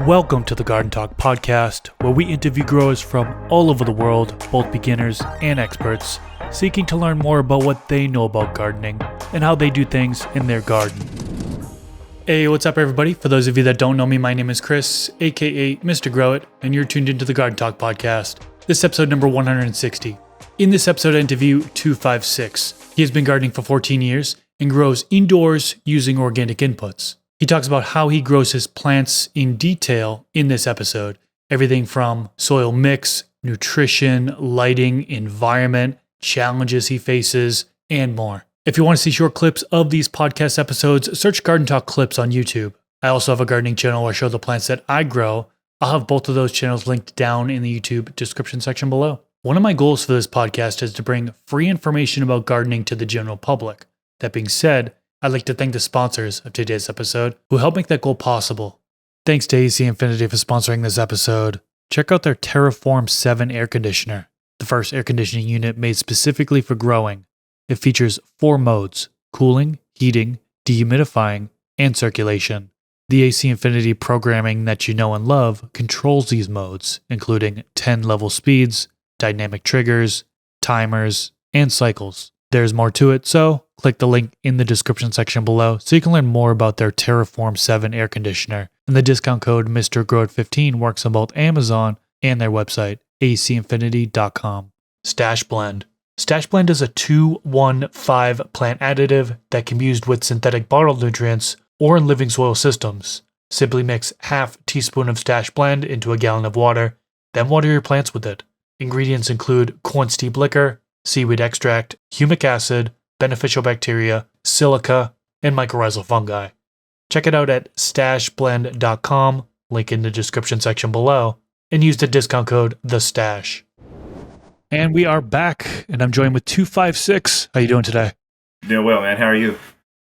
Welcome to the Garden Talk podcast, where we interview growers from all over the world, both beginners and experts, seeking to learn more about what they know about gardening and how they do things in their garden. Hey, what's up everybody? For those of you that don't know me, my name is Chris, aka Mr. Grow It, and you're tuned into the Garden Talk podcast. This is episode number 160. In this episode, I interview Twofivesix. He has been gardening for 14 years and grows indoors using organic inputs. He talks about how he grows his plants in detail in this episode. Everything from soil mix, nutrition, lighting, environment, challenges he faces, and more. If you want to see short clips of these podcast episodes, search Garden Talk Clips on YouTube. I also have a gardening channel where I show the plants that I grow. I'll have both of those channels linked down in the YouTube description section below. One of my goals for this podcast is to bring free information about gardening to the general public. That being said, I'd like to thank the sponsors of today's episode who helped make that goal possible. Thanks to AC Infinity for sponsoring this episode. Check out their Terraform 7 air conditioner, the first air conditioning unit made specifically for growing. It features 4 modes: cooling, heating, dehumidifying, and circulation. The AC Infinity programming that you know and love controls these modes, including 10 level speeds, dynamic triggers, timers, and cycles. There's more to it, so click the link in the description section below so you can learn more about their Terraform 7 air conditioner. And the discount code MrGrowIt15 works on both Amazon and their website, acinfinity.com. Stash Blend. Stash Blend is a 2-1-5 plant additive that can be used with synthetic bottled nutrients or in living soil systems. Simply mix half teaspoon of Stash Blend into a gallon of water, then water your plants with it. Ingredients include corn steep liquor, seaweed extract, humic acid, beneficial bacteria, silica, and mycorrhizal fungi. Check it out at stashblend.com, link in the description section below, and use the discount code THESTASH. And we are back, and I'm joined with Twofivesix. How you doing today? Doing well, man. How are you?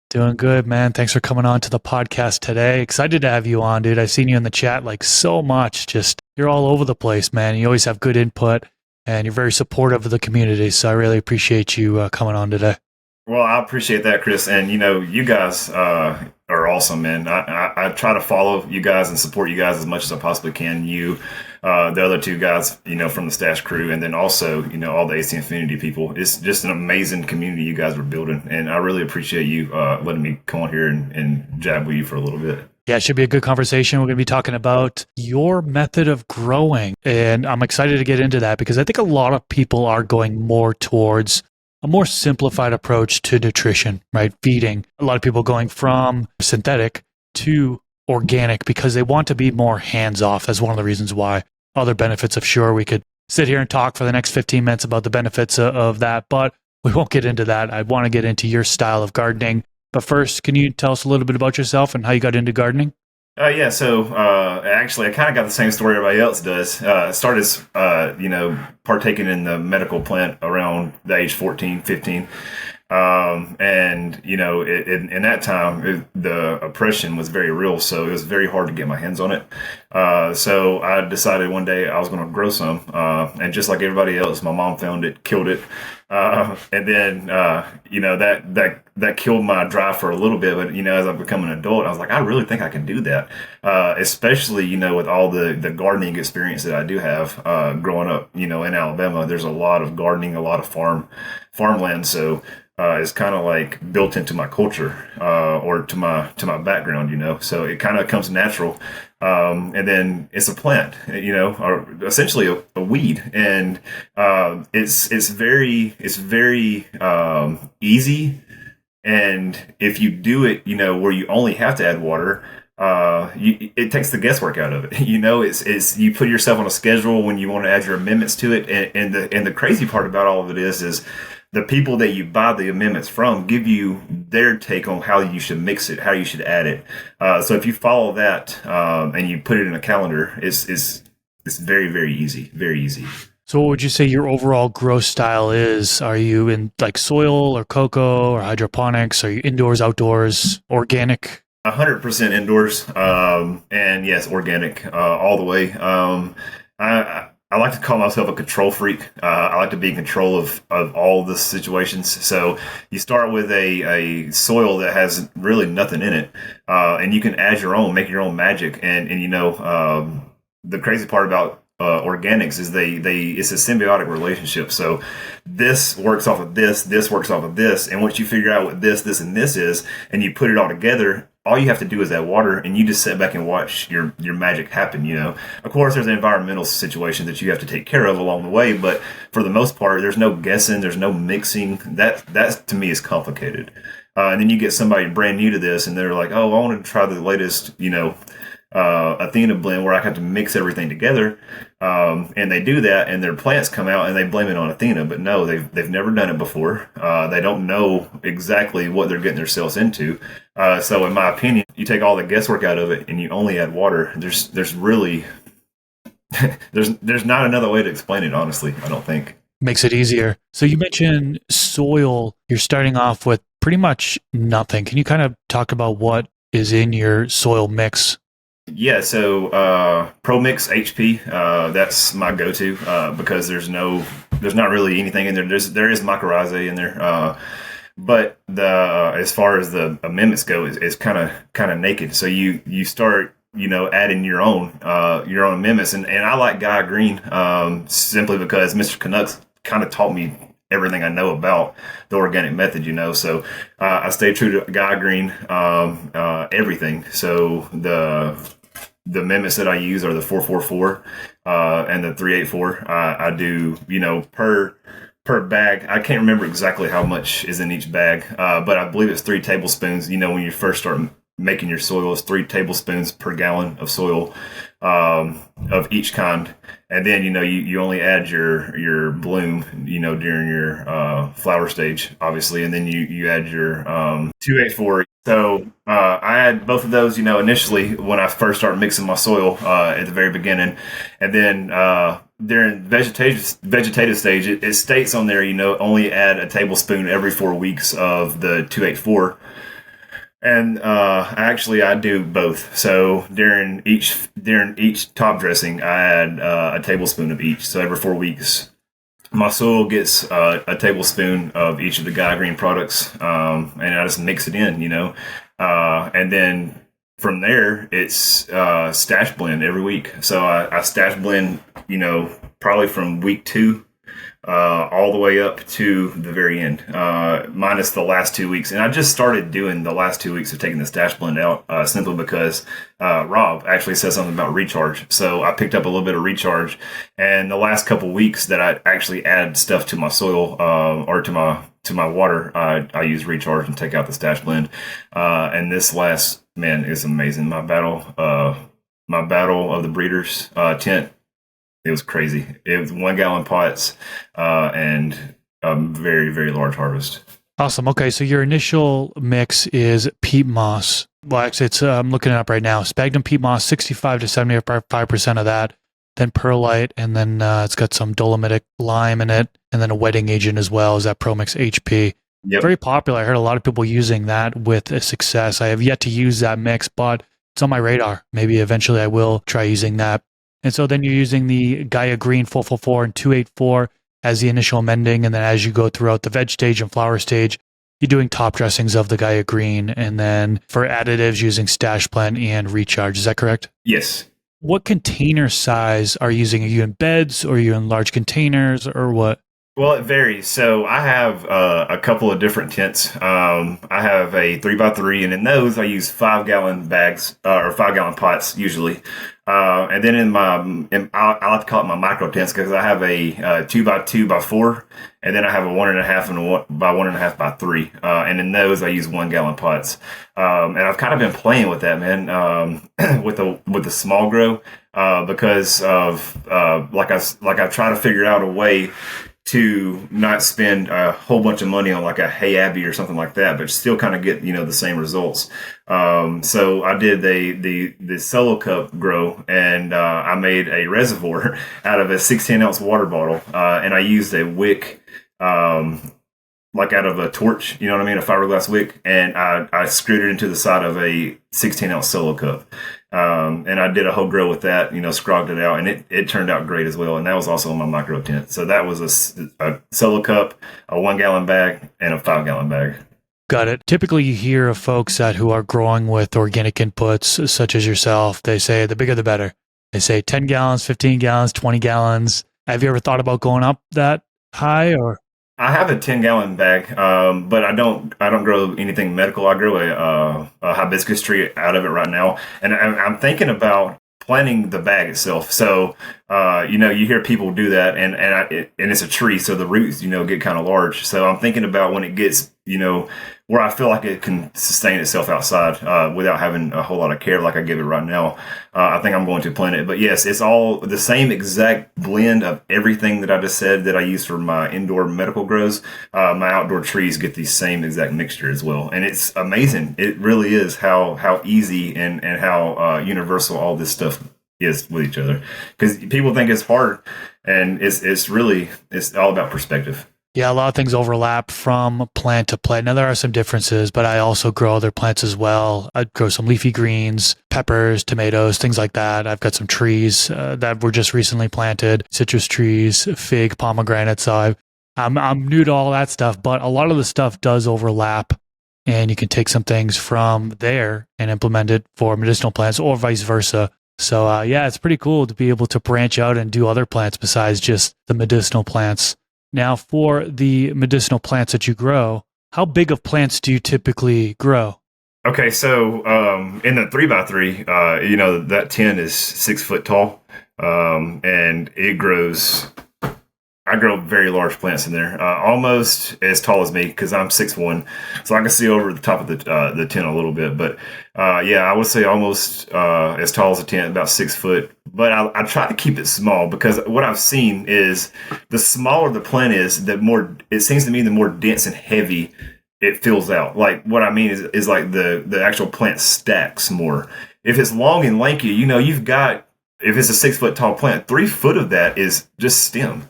Doing good, man. Thanks for coming on to the podcast today. Excited to have you on, dude. I've seen you in the chat like so much. Just, you're all over the place, man. You always have good input, and you're very supportive of the community, so I really appreciate you coming on today. Well, I appreciate that, Chris. And, you guys are awesome, man. I try to follow you guys and support you guys as much as I possibly can. You, the other 2 guys, from the Stash crew, and then also, all the AC Infinity people. It's just an amazing community you guys are building. And I really appreciate you letting me come on here and jab with you for a little bit. Yeah, it should be a good conversation. We're going to be talking about your method of growing. And I'm excited to get into that because I think a lot of people are going more towards a more simplified approach to nutrition, right? Feeding. A lot of people going from synthetic to organic because they want to be more hands-off. That's one of the reasons why. Other benefits of sure, we could sit here and talk for the next 15 minutes about the benefits of that, but we won't get into that. I want to get into your style of gardening. But first, can you tell us a little bit about yourself and how you got into gardening? Yeah, so actually, I kind of got the same story everybody else does. Started, partaking in the medical plant around the age 14, 15. And, in that time, the oppression was very real, so it was very hard to get my hands on it. So I decided one day I was going to grow some. And just like everybody else, my mom found it, killed it. And then, that killed my drive for a little bit. But, as I become an adult, I was like, I really think I can do that. Especially, with all the gardening experience that I do have, growing up, in Alabama. There's a lot of gardening, a lot of farmland. So, it's kind of like built into my culture, or to my background, so it kind of comes natural. And then it's a plant, or essentially a weed. And, it's very easy. And if you do it, where you only have to add water, it takes the guesswork out of it. It's you put yourself on a schedule when you want to add your amendments to it. And the crazy part about all of it is the people that you buy the amendments from give you their take on how you should mix it, how you should add it. So if you follow that, and you put it in a calendar, it's very, very easy, very easy. So what would you say your overall grow style is? Are you in like soil or cocoa or hydroponics? Are you indoors, outdoors, organic? 100% indoors. And yes, organic, all the way. I like to call myself a control freak. I like to be in control of all the situations. So you start with a soil that has really nothing in it, and you can add your own, make your own magic. And the crazy part about organics is they it's a symbiotic relationship. So this works off of this works off of this, and once you figure out what this and this is, and you put it all together, all you have to do is add water, and you just sit back and watch your magic happen. Of course, there's an environmental situation that you have to take care of along the way, but for the most part, there's no guessing, there's no mixing. That to me is complicated. And then you get somebody brand new to this, and they're like, "Oh, I want to try the latest, Athena blend where I have to mix everything together," and they do that, and their plants come out, and they blame it on Athena. But no, they've never done it before. They don't know exactly what they're getting themselves into. So, in my opinion, you take all the guesswork out of it, and you only add water. There's really there's not another way to explain it. Honestly, I don't think. Makes it easier. So you mentioned soil. You're starting off with pretty much nothing. Can you kind of talk about what is in your soil mix? Yeah, so ProMix HP, that's my go-to because there's not really anything in there. There is mycorrhizae in there, but as far as the amendments go, is kind of naked. So you start adding your own amendments, and I like Gaia Green simply because Mr. Canucks kind of taught me everything I know about the organic method, So I stay true to Gaia Green, everything. So the amendments that I use are the 444 and the 384. I do, per bag. I can't remember exactly how much is in each bag, but I believe it's 3 tablespoons. When you first start making your soil, it's 3 tablespoons per gallon of soil of each kind. And then, you only add your bloom, during your flower stage, obviously. And then you add your 284. So I had both of those, initially when I first started mixing my soil at the very beginning. And then during vegetative stage, it states on there, only add a tablespoon every 4 weeks of the 284. And I do both. So during each top dressing, I add a tablespoon of each. So every 4 weeks, my soil gets a tablespoon of each of the Gaia Green products, and I just mix it in, and then from there it's stash blend every week. So I stash blend, probably from week 2 all the way up to the very end, minus the last 2 weeks. And I just started doing the last 2 weeks of taking the stash blend out, simply because Rob actually said something about recharge. So I picked up a little bit of recharge, and the last couple weeks that I actually add stuff to my soil or to my water, I use recharge and take out the stash blend. And this last, man, is amazing. My battle of the breeders tent. It was crazy. It was 1 gallon pots and a very, very large harvest. Awesome. Okay, so your initial mix is peat moss. Well, actually, I'm looking it up right now. Sphagnum peat moss, 65 to 75% of that. Then perlite, and then it's got some dolomitic lime in it, and then a wetting agent as well. Is that ProMix HP? Yep. Very popular. I heard a lot of people using that with success. I have yet to use that mix, but it's on my radar. Maybe eventually I will try using that. And so then you're using the Gaia Green 444 and 284 as the initial amending. And then as you go throughout the veg stage and flower stage, you're doing top dressings of the Gaia Green. And then for additives, using Stash Blend and Recharge. Is that correct? Yes. What container size are you using? Are you in beds, or are you in large containers, or what? Well, it varies. So I have a couple of different tents. I have a 3x3, and in those I use 5 gallon bags or 5 gallon pots usually. And then I like to call it my micro tents, because I have a 2x2x4, and then I have a 1.5 and a 1.5 by 3. And in those I use 1 gallon pots. And I've kind of been playing with that, man, with the small grow, because of like I try to figure out a way to not spend a whole bunch of money on like a Hey Abbey or something like that, but still kind of get, the same results. So I did the solo cup grow, and I made a reservoir out of a 16-ounce water bottle, and I used a wick, like out of a torch, a fiberglass wick, and I screwed it into the side of a 16-ounce solo cup. And I did a whole grow with that, scrogged it out, and it turned out great as well. And that was also in my micro tent. So that was a solo cup, a 1 gallon bag, and a 5 gallon bag. Got it. Typically, you hear of folks who are growing with organic inputs, such as yourself. They say the bigger the better. They say 10 gallons, 15 gallons, 20 gallons. Have you ever thought about going up that high, or? I have a 10-gallon bag, but I don't grow anything medical. I grow a hibiscus tree out of it right now, and I'm thinking about planting the bag itself. So, you hear people do that, and it's a tree, so the roots, get kind of large. So I'm thinking about when it gets, where I feel like it can sustain itself outside without having a whole lot of care like I give it right now. I think I'm going to plant it. But yes, it's all the same exact blend of everything that I just said that I use for my indoor medical grows. My outdoor trees get the same exact mixture as well. And it's amazing. It really is how easy and how universal all this stuff is with each other. Because people think it's hard, and it's all about perspective. Yeah, a lot of things overlap from plant to plant. Now, there are some differences, but I also grow other plants as well. I grow some leafy greens, peppers, tomatoes, things like that. I've got some trees that were just recently planted, citrus trees, fig, pomegranate. So I'm new to all that stuff, but a lot of the stuff does overlap, and you can take some things from there and implement it for medicinal plants or vice versa. So yeah, it's pretty cool to be able to branch out and do other plants besides just the medicinal plants. Now, for the medicinal plants that you grow, how big of plants do you typically grow? Okay, so in the 3x3, that 10 is 6 foot tall, and it grows. I grow very large plants in there, almost as tall as me because I'm 6'1", so I can see over the top of the tent a little bit. But I would say almost as tall as a tent, about 6 foot. But I try to keep it small because what I've seen is the smaller the plant is, the more it seems to me the more dense and heavy it fills out. Like what I mean is like the actual plant stacks more. If it's long and lanky, you've got, if it's a 6 foot tall plant, 3 foot of that is just stem.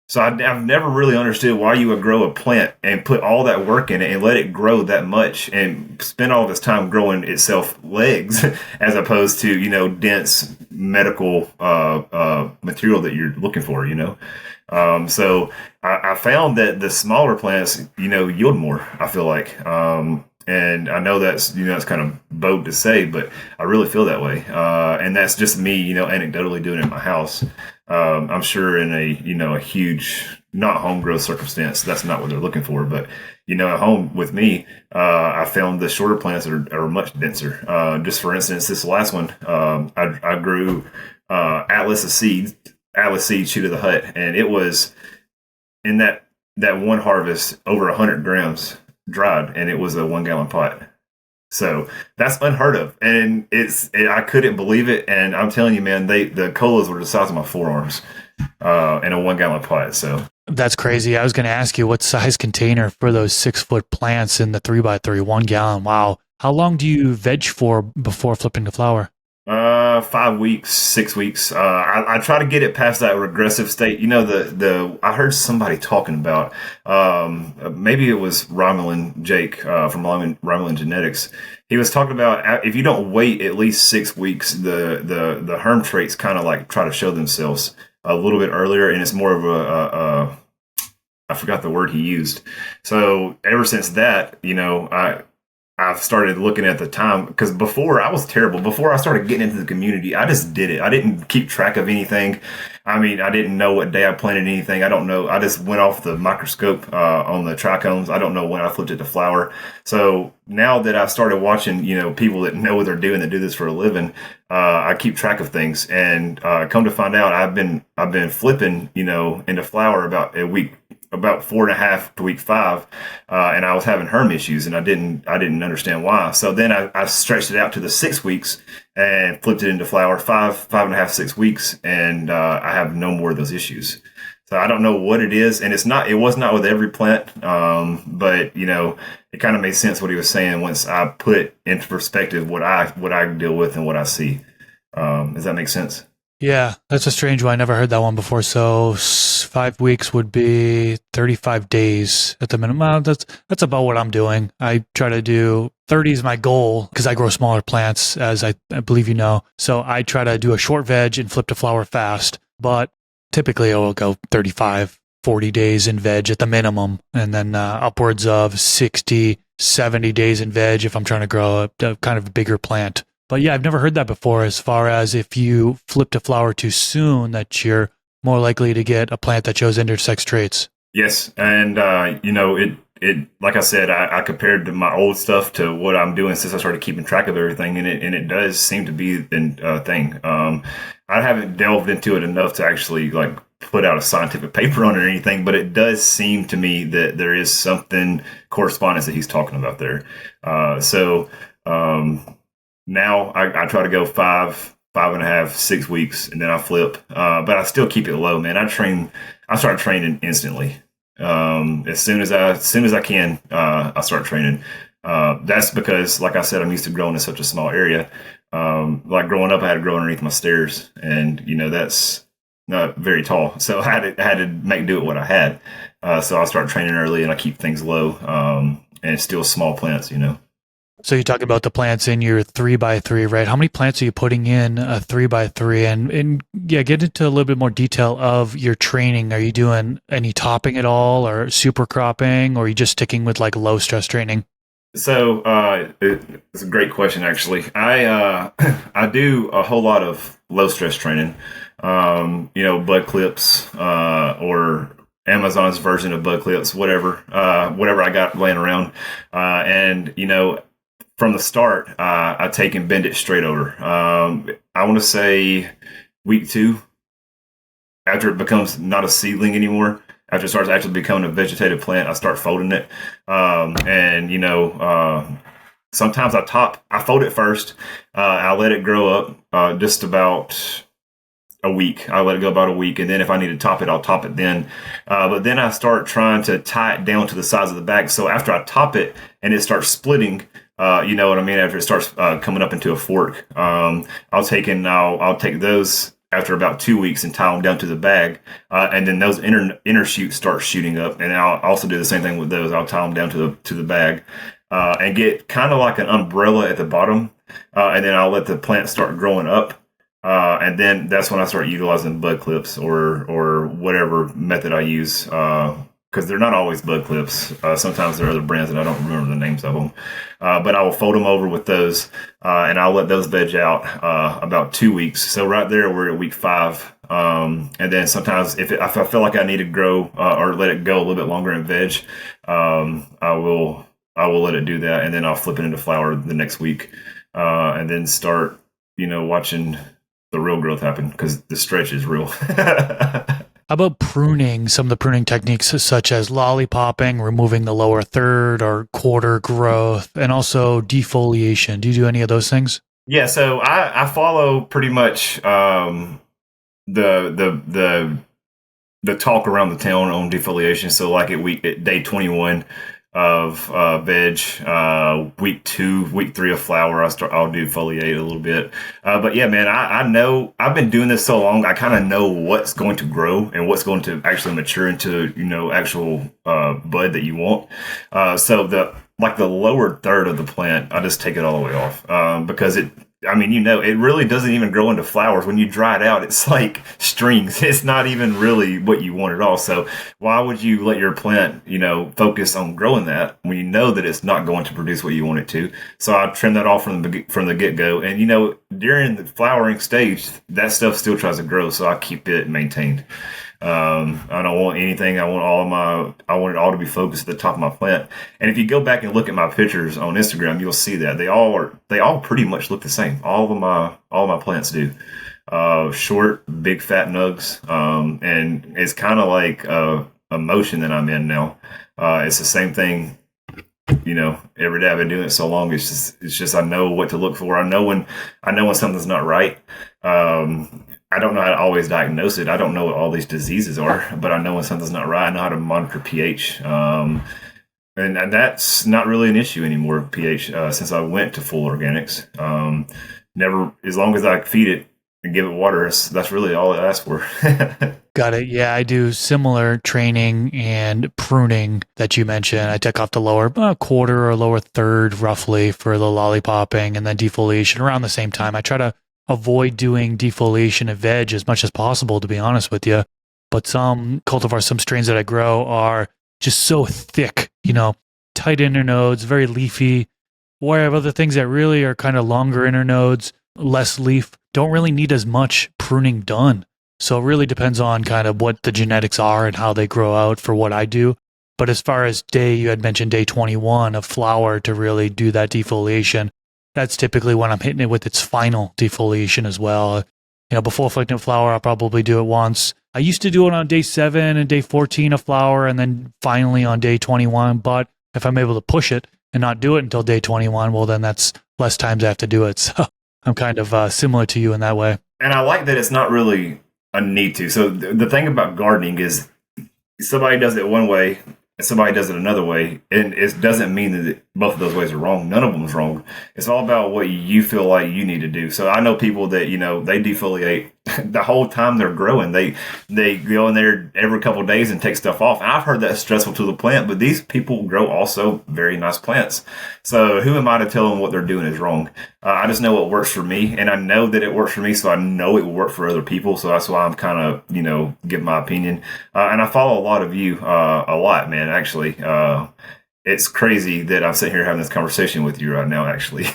So I've never really understood why you would grow a plant and put all that work in it and let it grow that much and spend all this time growing itself legs as opposed to, dense medical material that you're looking for, So I found that the smaller plants, yield more, I feel like. And I know that's, it's kind of bold to say, but I really feel that way. And that's just me, anecdotally doing it in my house. I'm sure in a huge, not home growth circumstance, that's not what they're looking for. But, at home with me, I found the shorter plants are much denser. Just for instance, this last one, I grew Atlas seed shoot of the hut. And it was in that one harvest over 100 grams dried, and it was a 1 gallon pot. So that's unheard of, and I couldn't believe it. And I'm telling you, man, the colas were the size of my forearms in a 1 gallon pot. So that's crazy. I was going to ask you what size container for those 6 foot plants in the 3x3, 1 gallon. Wow. How long do you veg for before flipping to flower? 5 weeks, 6 weeks. I try to get it past that regressive state. I heard somebody talking about, maybe it was Romulan Jake from Romulan Genetics. He was talking about if you don't wait at least 6 weeks, the herm traits kind of like try to show themselves a little bit earlier, and it's more of I forgot the word he used. So ever since that, I've started looking at the time, because before I was terrible. Before I started getting into the community, I just did it. I didn't keep track of anything. I mean, I didn't know what day I planted anything. I don't know. I just went off the microscope on the trichomes. I don't know when I flipped it to flower. So now that I've started watching, people that know what they're doing, that do this for a living, I keep track of things. And come to find out, I've been flipping, into flower about a week. About 4.5 to week 5, and I was having herm issues, and I didn't understand why. So then I stretched it out to the 6 weeks and flipped it into flower 5.5, 6 weeks, and I have no more of those issues. So I don't know what it is, and it was not with every plant, but it kind of made sense what he was saying once I put into perspective what I deal with and what I see. Does that make sense? Yeah, that's a strange one. I never heard that one before. So 5 weeks would be 35 days at the minimum. Well, that's about what I'm doing. I try to do 30 is my goal because I grow smaller plants, as I believe you know. So I try to do a short veg and flip to flower fast. But typically I will go 35, 40 days in veg at the minimum, and then upwards of 60, 70 days in veg if I'm trying to grow a kind of bigger plant. But yeah, I've never heard that before as far as if you flip to flower too soon, that you're more likely to get a plant that shows intersex traits. Yes, and it like I said, I compared to my old stuff to what I'm doing since I started keeping track of everything, and it does seem to be a thing. I haven't delved into it enough to actually like put out a scientific paper on it or anything, but it does seem to me that there is something correspondence that he's talking about there. So now I try to go 5.5, 6 weeks, and then I flip. But I still keep it low, man. I start training instantly. As soon as I can, I start training. That's because, like I said, I'm used to growing in such a small area. Like growing up, I had to grow underneath my stairs, and that's not very tall. So I had to make do with what I had. So I start training early, and I keep things low. And it's still small plants. So you talk about the plants in your 3x3, right? How many plants are you putting in a 3x3? And yeah, get into a little bit more detail of your training. Are you doing any topping at all, or super cropping, or are you just sticking with like low stress training? So it's a great question, actually. I I do a whole lot of low stress training. Bud clips, or Amazon's version of bud clips, whatever I got laying around, and from the start, I take and bend it straight over. I want to say week 2, after it becomes not a seedling anymore, after it starts actually becoming a vegetative plant, I start folding it. Sometimes I fold it first. I let it grow up just about a week. I let it go about a week, and then if I need to top it, I'll top it then. But then I start trying to tie it down to the size of the bag. So after I top it and it starts splitting, you know what I mean? After it starts coming up into a fork, I'll take those after about 2 weeks and tie them down to the bag, and then those inner shoots start shooting up, and I'll also do the same thing with those. I'll tie them down to the bag, and get kind of like an umbrella at the bottom, and then I'll let the plant start growing up. And then that's when I start utilizing bud clips or whatever method I use, because they're not always bud clips. Sometimes there are other brands and I don't remember the names of them. But I will fold them over with those, and I'll let those veg out about 2 weeks. So right there, we're at week 5. And then sometimes if I feel like I need to grow or let it go a little bit longer in veg, I will let it do that, and then I'll flip it into flower the next week, and then start watching the real growth happen, because the stretch is real. How about pruning? Some of the pruning techniques, such as lollipopping, removing the lower third or quarter growth, and also defoliation. Do you do any of those things? Yeah, so I follow pretty much the talk around the town on defoliation. So like at day 21 of veg, week 2, week 3 of flower, I'll defoliate a little bit. But yeah, man, I know I've been doing this so long, I kind of know what's going to grow and what's going to actually mature into actual bud that you want. So the lower third of the plant, I just take it all the way off, because it really doesn't even grow into flowers. When you dry it out, it's like strings. It's not even really what you want at all. So why would you let your plant, focus on growing that when you know that it's not going to produce what you want it to? So I trim that off from the get go. And during the flowering stage, that stuff still tries to grow. So I keep it maintained. I don't want anything. I want it all to be focused at the top of my plant. And if you go back and look at my pictures on Instagram, you'll see that they all pretty much look the same. All my plants do. Short, big, fat nugs. And it's kind of like a motion that I'm in now. It's the same thing. Every day. I've been doing it so long. It's just I know what to look for. I know when something's not right. I don't know how to always diagnose it. I don't know what all these diseases are, but I know when something's not right. I know how to monitor pH. And that's not really an issue anymore, pH, since I went to full organics. Never, as long as I feed it and give it water. That's really all I ask for. Got it. Yeah, I do similar training and pruning that you mentioned. I take off the lower quarter or lower third roughly for the lollipopping, and then defoliation around the same time. I try to avoid doing defoliation of veg as much as possible, to be honest with you. But some cultivars, some strains that I grow are just so thick, tight internodes, very leafy. Or I have other things that really are kind of longer internodes, less leaf, don't really need as much pruning done. So it really depends on kind of what the genetics are and how they grow out for what I do. But as far as you had mentioned day 21 of flower to really do that defoliation, that's typically when I'm hitting it with its final defoliation as well. Before flicking flower, I'll probably do it once. I used to do it on day 7 and day 14 of flower, and then finally on day 21. But if I'm able to push it and not do it until day 21, well, then that's less times I have to do it. So I'm kind of similar to you in that way. And I like that it's not really a need to. So the thing about gardening is somebody does it one way and somebody does it another way. And it doesn't mean that both of those ways are wrong. None of them is wrong. It's all about what you feel like you need to do. So I know people that, they defoliate the whole time they're growing. They go in there every couple of days and take stuff off. And I've heard that's stressful to the plant, but these people grow also very nice plants. So who am I to tell them what they're doing is wrong? I just know what works for me, and I know that it works for me, so I know it will work for other people. So that's why I'm kind of, giving my opinion. And I follow a lot of you, a lot, man, actually. It's crazy that I'm sitting here having this conversation with you right now, actually.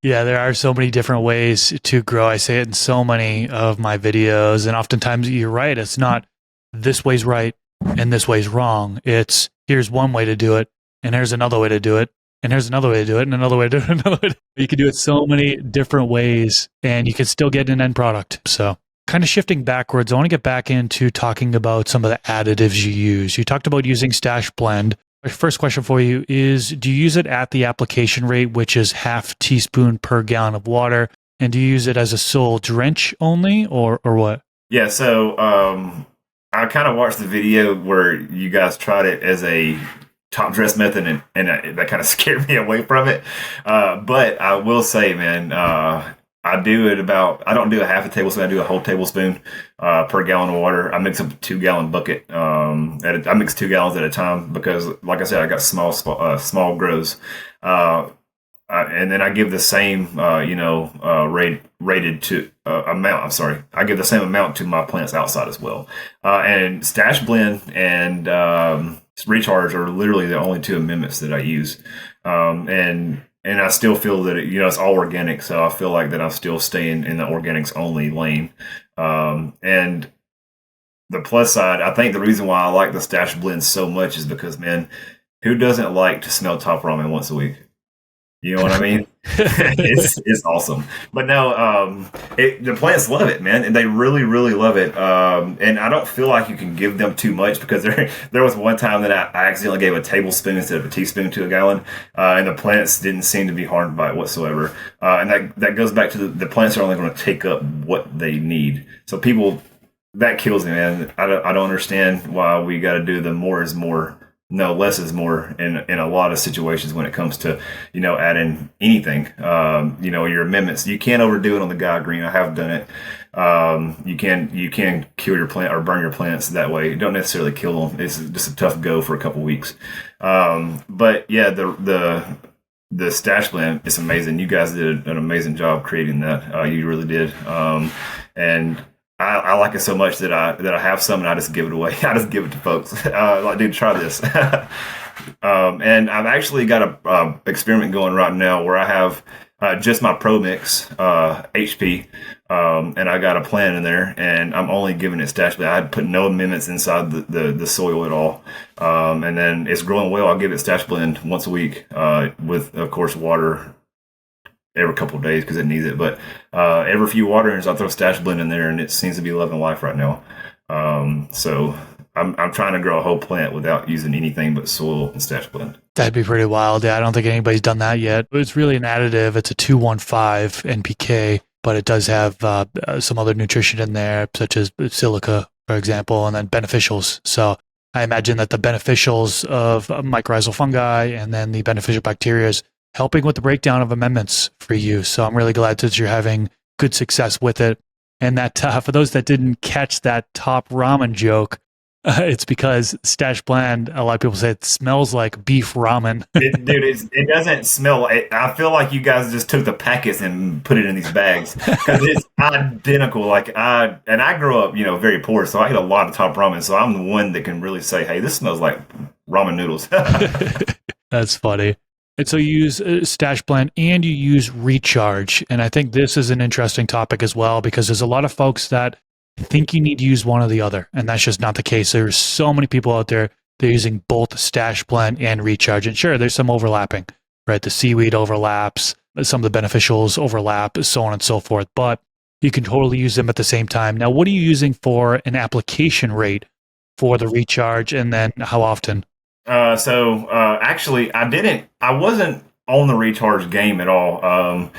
Yeah, there are so many different ways to grow. I say it in so many of my videos, and oftentimes you're right. It's not this way's right and this way's wrong. It's here's one way to do it, and here's another way to do it, and here's another way to do it, and another way to do it, another way. You can do it so many different ways, and you can still get an end product. So kind of shifting backwards, I want to get back into talking about some of the additives you use. You talked about using Stash Blend. My first question for you is, do you use it at the application rate, which is half teaspoon per gallon of water? And do you use it as a sole drench only or what? Yeah, so I kind of watched the video where you guys tried it as a top dress method, and that kind of scared me away from it. But I will say, man, I don't do a half a tablespoon, I do a whole tablespoon per gallon of water. I mix up a 2-gallon bucket. I mix 2 gallons at a time because, like I said, I got small grows. And then I give the same, rated to amount. I'm sorry. I give the same amount to my plants outside as well. And Stash Blend and Recharge are literally the only 2 amendments that I use. And I still feel that it's all organic, so I feel like that I'm still staying in the organics only lane. And the plus side, I think the reason why I like the Stash Blend so much is because, man, who doesn't like to smell top ramen once a week? You know what I mean? It's awesome. But no, the plants love it, man. And they really, really love it. And I don't feel like you can give them too much because there was one time that I accidentally gave a tablespoon instead of a teaspoon to a gallon. And the plants didn't seem to be harmed by it whatsoever. And that goes back to the plants are only going to take up what they need. So people, that kills me, man. I don't understand why we got to do the more is more. No, less is more in a lot of situations when it comes to, adding anything. Your amendments. You can't overdo it on the guy green. I have done it. You can kill your plant or burn your plants that way. You don't necessarily kill them. It's just a tough go for a couple weeks. But yeah, the Stash Blend, it's amazing. You guys did an amazing job creating that. You really did. And I like it so much that I have some and I just give it away. I just give it to folks. Like, dude, try this. And I've actually got a experiment going right now where I have just my Pro Mix HP, and I got a plant in there, and I'm only giving it Stash Blend. I put no amendments inside the soil at all, and then it's growing well. I'll give it Stash Blend once a week with, of course, water every couple of days because it needs it. But every few waterings, I'll throw Stash Blend in there, and it seems to be loving life right now. So I'm trying to grow a whole plant without using anything but soil and Stash Blend. That'd be pretty wild. Yeah, I don't think anybody's done that yet. It's really an additive. It's a 215 NPK, but it does have some other nutrition in there, such as silica, for example, and then beneficials. So I imagine that the beneficials of mycorrhizal fungi and then the beneficial bacteria is helping with the breakdown of amendments for you. So I'm really glad that you're having good success with it. And that for those that didn't catch that top ramen joke, it's because Stash Blend, a lot of people say it smells like beef ramen. It doesn't smell. I feel like you guys just took the packets and put it in these bags because it's identical. Like I grew up, very poor, so I ate a lot of top ramen. So I'm the one that can really say, "Hey, this smells like ramen noodles." That's funny. And so you use Stash Blend and you use Recharge. And I think this is an interesting topic as well, because there's a lot of folks that think you need to use one or the other. And that's just not the case. There's so many people out there, they're using both Stash Blend and Recharge. And sure, there's some overlapping, right? The seaweed overlaps, some of the beneficials overlap, so on and so forth. But you can totally use them at the same time. Now, what are you using for an application rate for the Recharge, and then how often? Actually, I wasn't on the Recharge game at all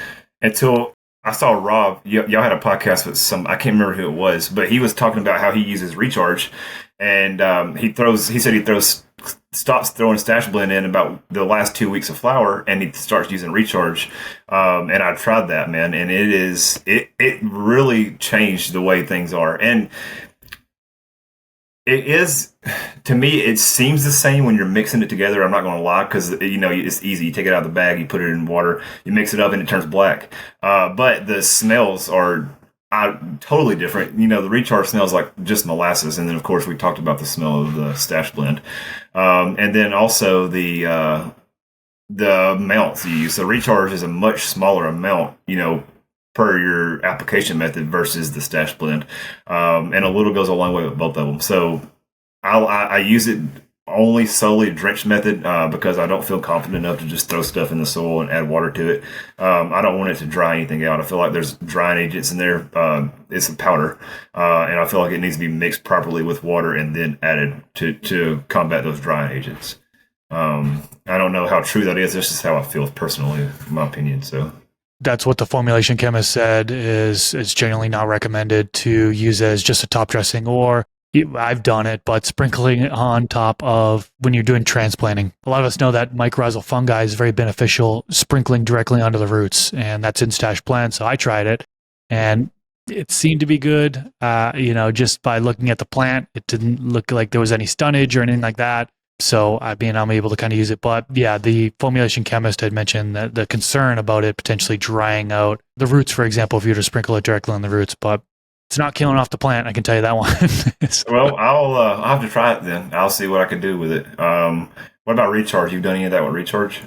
until I saw Rob. Y'all had a podcast with I can't remember who it was, but he was talking about how he uses Recharge, and he said he stops throwing Stash Blend in about the last 2 weeks of flower, and he starts using Recharge. And I tried that, man, and it really changed the way things are. And it is, to me, it seems the same when you're mixing it together. I'm not going to lie, because it's easy. You take it out of the bag, you put it in water, you mix it up, and it turns black. But the smells are totally different. The Recharge smells like just molasses, and then of course we talked about the smell of the Stash Blend, and then also the amounts you use. So Recharge is a much smaller amount, per your application method versus the Stash Blend. And a little goes a long way with both of them. So I use it only solely drenched method because I don't feel confident enough to just throw stuff in the soil and add water to it. I don't want it to dry anything out. I feel like there's drying agents in there. It's a powder. And I feel like it needs to be mixed properly with water and then added to combat those drying agents. I don't know how true that is. This is how I feel personally, in my opinion. So that's what the formulation chemist said is generally not recommended to use as just a top dressing, or I've done it, but sprinkling it on top of when you're doing transplanting. A lot of us know that mycorrhizal fungi is very beneficial, sprinkling directly onto the roots, and that's in Stash Blend. So I tried it, and it seemed to be good. Just by looking at the plant, it didn't look like there was any stunnage or anything like that. So I'm able to kind of use it. But yeah, the formulation chemist had mentioned that the concern about it potentially drying out the roots, for example, if you were to sprinkle it directly on the roots. But it's not killing off the plant, I can tell you that one. Well, I'll have to try it then. I'll see what I can do with it. What about Recharge? You've done any of that with Recharge?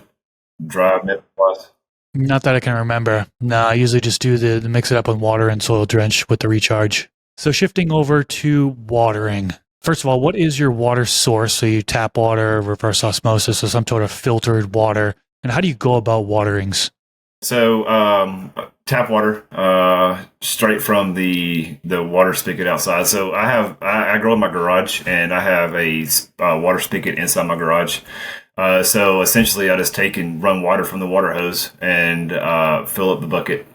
Dry method plus? Not that I can remember. No, I usually just do the mix it up with water and soil drench with the Recharge. So shifting over to watering. First of all, what is your water source? So you tap water, reverse osmosis, or some sort of filtered water. And how do you go about waterings? So tap water, straight from the water spigot outside. So I grow in my garage, and I have a water spigot inside my garage. So essentially, I just take and run water from the water hose and fill up the bucket.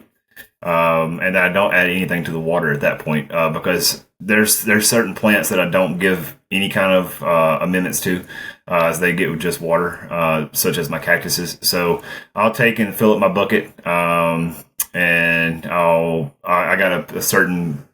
And I don't add anything to the water at that point because there's certain plants that I don't give any kind of amendments to as they get with just water, such as my cactuses. So I'll take and fill up my bucket, and I got a certain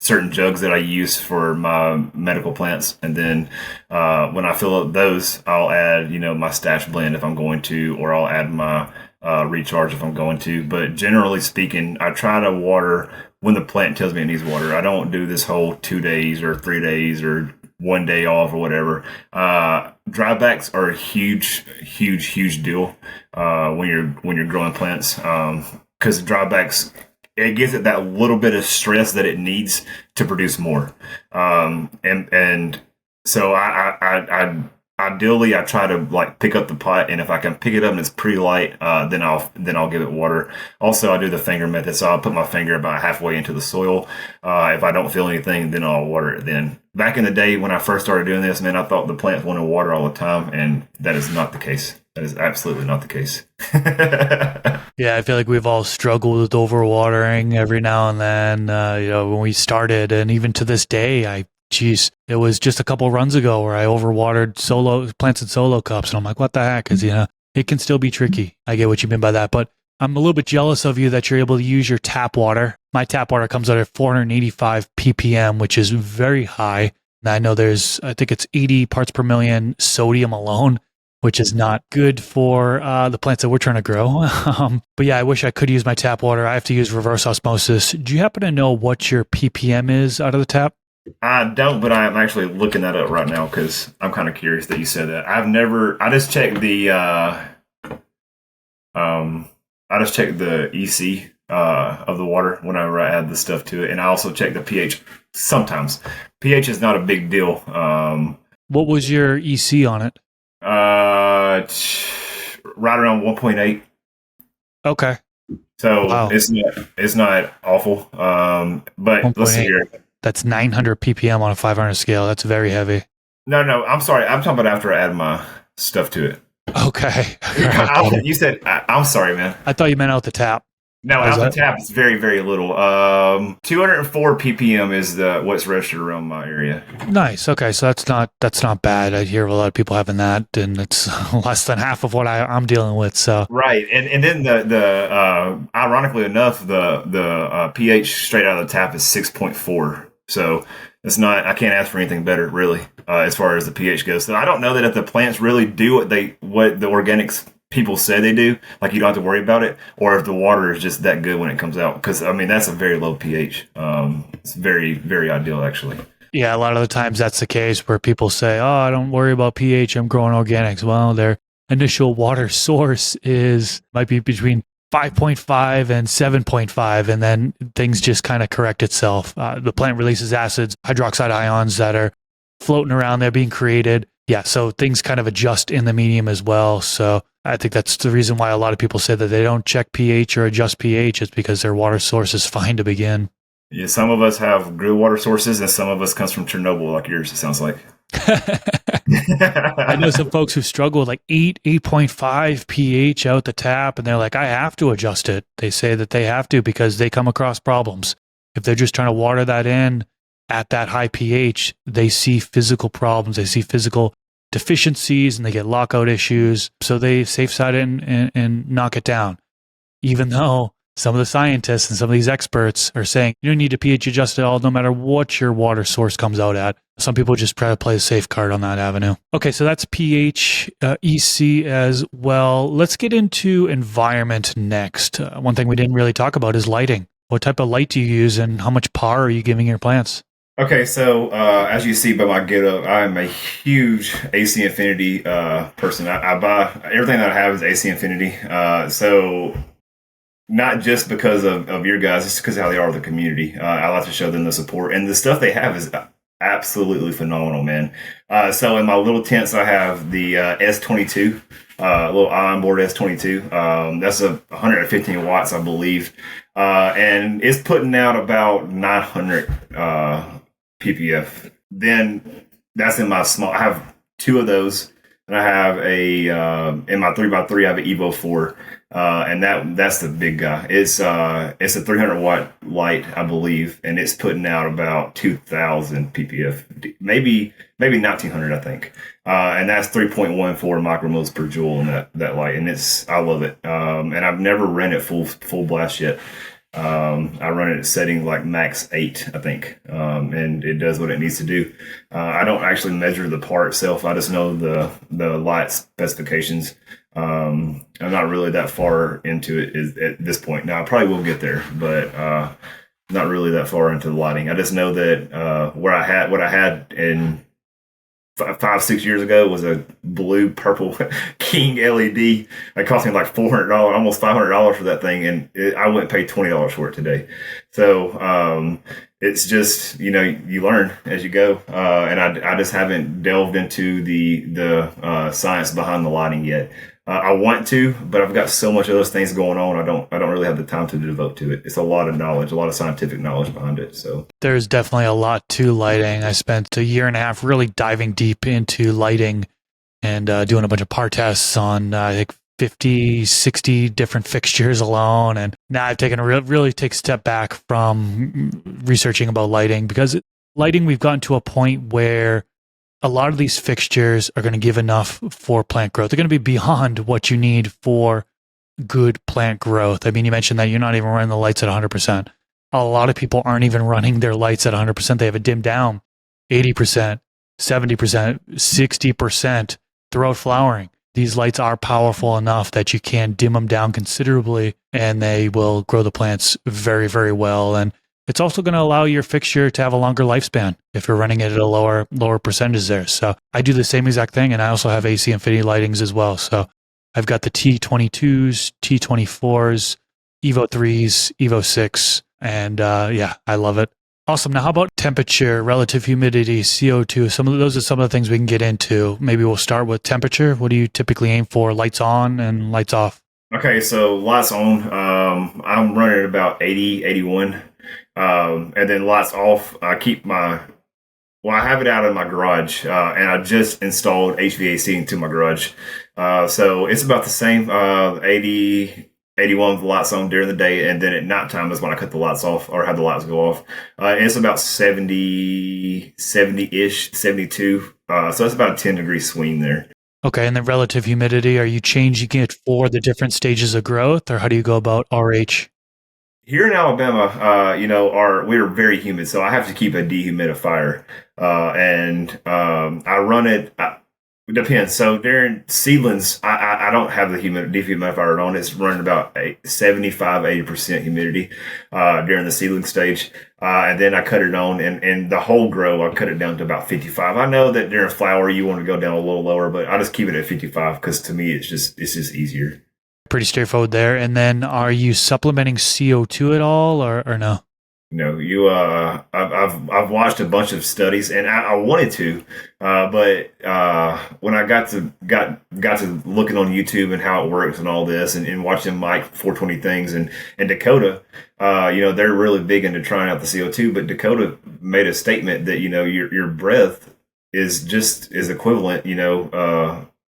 jugs that I use for my medical plants, and then when I fill up those, I'll add my Stash Blend if I'm going to, or I'll add my Recharge if I'm going to. But generally speaking, I try to water when the plant tells me it needs water. I don't do this whole 2 days or 3 days or 1 day off or whatever. Drybacks are a huge deal when you're growing plants, because drybacks, it gives it that little bit of stress that it needs to produce more. And so I ideally, I try to pick up the pot, and if I can pick it up and it's pretty light, then I'll give it water. Also, I do the finger method, so I'll put my finger about halfway into the soil. If I don't feel anything, then I'll water it. Then back in the day when I first started doing this, man, I thought the plants wanted water all the time, and that is not the case. That is absolutely not the case. Yeah, I feel like we've all struggled with overwatering every now and then. When we started, and even to this day, it was just a couple runs ago where I overwatered plants in solo cups, and I'm like, what the heck? Because it can still be tricky. I get what you mean by that, but I'm a little bit jealous of you that you're able to use your tap water. My tap water comes out at 485 ppm, which is very high. And I know I think it's 80 parts per million sodium alone, which is not good for the plants that we're trying to grow. But yeah, I wish I could use my tap water. I have to use reverse osmosis. Do you happen to know what your ppm is out of the tap? I don't, but I'm actually looking that up right now because I'm kind of curious that you said that. I just checked the EC of the water whenever I add the stuff to it, and I also check the pH sometimes. pH is not a big deal. What was your EC on it? Right around 1.8. Okay. So wow. It's not awful. But let's see here. That's 900 ppm on a 500 scale. That's very heavy. No, I'm sorry. I'm talking about after I add my stuff to it. Okay. You said, I'm sorry, man. I thought you meant out the tap. No, out the tap is very, very little. 204 ppm is what's registered around my area. Nice. Okay, so that's not bad. I hear a lot of people having that, and it's less than half of what I'm dealing with. So right, and then the ironically enough, the pH straight out of the tap is 6.4. So it's not. I can't ask for anything better, really, as far as the pH goes. So I don't know that if the plants really do what the organics people say they do, like you don't have to worry about it, or if the water is just that good when it comes out. Because I mean, that's a very low pH. It's very, very ideal, actually. Yeah, a lot of the times that's the case where people say, "Oh, I don't worry about pH. I'm growing organics." Well, their initial water source might be between 5.5 and 7.5, and then things just kind of correct itself. The plant releases acids, hydroxide ions that are floating around there being created. Yeah, so things kind of adjust in the medium as well. So I think that's the reason why a lot of people say that they don't check pH or adjust pH is because their water source is fine to begin. Yeah, some of us have good water sources, and some of us comes from Chernobyl, like yours. It sounds like. I know some folks who struggle with like 8.5 pH out the tap, and they're like, I have to adjust it. They say that they have to because they come across problems. If they're just trying to water that in at that high pH, they see physical problems. They see physical deficiencies, and they get lockout issues. So they safe side it and knock it down. Even though some of the scientists and some of these experts are saying you don't need to pH adjust at all, no matter what your water source comes out at. Some people just try to play a safe card on that avenue. Okay, so that's pH, EC as well. Let's get into environment next. One thing we didn't really talk about is lighting. What type of light do you use, and how much power are you giving your plants? Okay, so as you see by my getup, I am a huge AC Infinity person. I buy everything that I have is AC Infinity. So not just because of your guys, just because of how they are with the community. I like to show them the support, and the stuff they have is absolutely phenomenal, man. So in my little tents, I have the S22, little ion board S22. That's 115 watts, I believe, and it's putting out about 900 ppf. Then that's in my small. I have two of those, and I have in my 3x3. I have an Evo 4. And that's the big guy. It's a 300 watt light, I believe, and it's putting out about 2,000 ppf, maybe 1,900, I think. And that's 3.14 micromoles per joule in that light, and I love it. And I've never ran it full blast yet. I run it at setting like max 8, I think, and it does what it needs to do. I don't actually measure the part itself. I just know the light specifications. I'm not really that far into it at this point. Now I probably will get there, but not really that far into the lighting. I just know that what I had in 5-6 years ago was a blue purple King LED. It cost me like $400, almost $500 for that thing, and I wouldn't pay $20 for it today. So it's just, you learn as you go, and I just haven't delved into the science behind the lighting yet. I want to, but I've got so much of those things going on. I don't really have the time to devote to it. It's a lot of knowledge, a lot of scientific knowledge behind it. So there's definitely a lot to lighting. I spent a year and a half really diving deep into lighting and doing a bunch of par tests on I think 50, 60 different fixtures alone. And now I've taken really take a step back from researching about lighting, because lighting, we've gotten to a point where a lot of these fixtures are going to give enough for plant growth. They're going to be beyond what you need for good plant growth. I mean, you mentioned that you're not even running the lights at 100%. A lot of people aren't even running their lights at 100%. They have it dimmed down 80%, 70%, 60% throughout flowering. These lights are powerful enough that you can dim them down considerably and they will grow the plants very, very well. And it's also going to allow your fixture to have a longer lifespan if you're running it at a lower percentage there. So I do the same exact thing. And I also have AC Infinity lightings as well. So I've got the T22s, T24s, Evo 3s, Evo 6. And yeah, I love it. Awesome. Now, how about temperature, relative humidity, CO2? Those are some of the things we can get into. Maybe we'll start with temperature. What do you typically aim for? Lights on and lights off? Okay, so lights on. I'm running about 80, 81. And then lights off. I have it out in my garage, and I just installed HVAC into my garage. So it's about the same, 80, 81 with the lights on during the day, and then at nighttime is when I cut the lights off or have the lights go off. And it's about 70-ish, 72. So it's about a 10-degree swing there. Okay, and then relative humidity, are you changing it for the different stages of growth, or how do you go about RH? Here in Alabama, we're very humid, so I have to keep a dehumidifier, and I run it. It depends. So during seedlings, I don't have the dehumidifier on. It's running about 75-80% humidity during the seedling stage, and then I cut it on, and the whole grow I cut it down to about 55. I know that during flower you want to go down a little lower, but I just keep it at 55 because to me it's just easier. Pretty straightforward there. And then are you supplementing CO2 at all or no? I've watched a bunch of studies and I wanted to, but when I got to looking on YouTube and how it works and all this and watching Mike 420 things and Dakota, they're really big into trying out the CO2, but Dakota made a statement that, your breath is equivalent,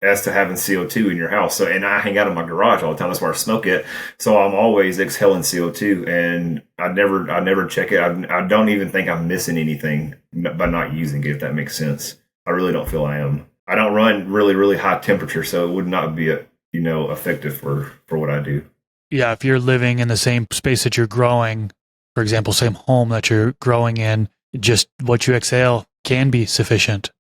as to having CO2 in your house. So, and I hang out in my garage all the time. That's where I smoke it. So I'm always exhaling CO2 and I never check it. I don't even think I'm missing anything by not using it, if that makes sense. I really don't feel I am. I don't run really, really high temperature. So it would not be, effective for what I do. Yeah. If you're living in the same space that you're growing, for example, same home that you're growing in, just what you exhale can be sufficient.